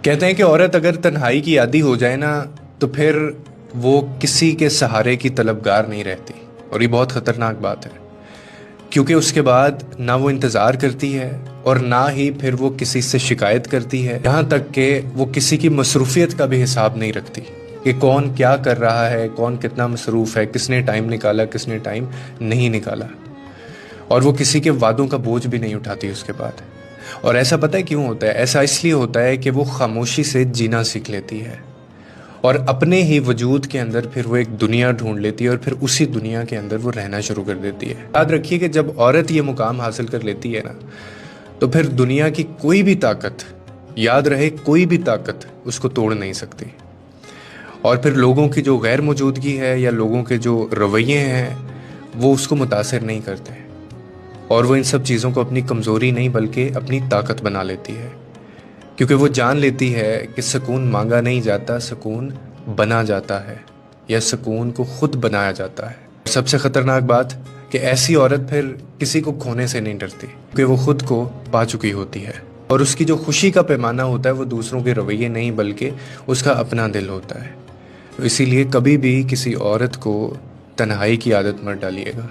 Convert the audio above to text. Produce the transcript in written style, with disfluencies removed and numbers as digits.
कहते हैं कि औरत अगर तन्हाई की आदी हो जाए ना तो फिर वो किसी के सहारे की तलबगार नहीं रहती। और ये बहुत ख़तरनाक बात है, क्योंकि उसके बाद ना वो इंतज़ार करती है और ना ही फिर वो किसी से शिकायत करती है। यहाँ तक कि वो किसी की मसरूफियत का भी हिसाब नहीं रखती कि कौन क्या कर रहा है, कौन कितना मसरूफ़ है, किसने टाइम निकाला, किसने टाइम नहीं निकाला। और वो किसी के वादों का बोझ भी नहीं उठाती उसके बाद। और ऐसा पता है क्यों होता है? ऐसा इसलिए होता है कि वो खामोशी से जीना सीख लेती है और अपने ही वजूद के अंदर फिर वो एक दुनिया ढूंढ लेती है और फिर उसी दुनिया के अंदर वो रहना शुरू कर देती है। याद रखिए कि जब औरत ये मुकाम हासिल कर लेती है ना, तो फिर दुनिया की कोई भी ताकत, याद रहे कोई भी ताकत उसको तोड़ नहीं सकती। और फिर लोगों की जो गैर मौजूदगी है या लोगों के जो रवैये हैं वो उसको मुतासिर नहीं करते, और वो इन सब चीज़ों को अपनी कमज़ोरी नहीं बल्कि अपनी ताकत बना लेती है, क्योंकि वो जान लेती है कि सुकून मांगा नहीं जाता, सुकून बना जाता है, या सुकून को खुद बनाया जाता है। सबसे ख़तरनाक बात कि ऐसी औरत फिर किसी को खोने से नहीं डरती, क्योंकि वो खुद को पा चुकी होती है। और उसकी जो खुशी का पैमाना होता है वो दूसरों के रवैये नहीं बल्कि उसका अपना दिल होता है। तो इसीलिए कभी भी किसी औरत को तन्हाई की आदत मत डालिएगा।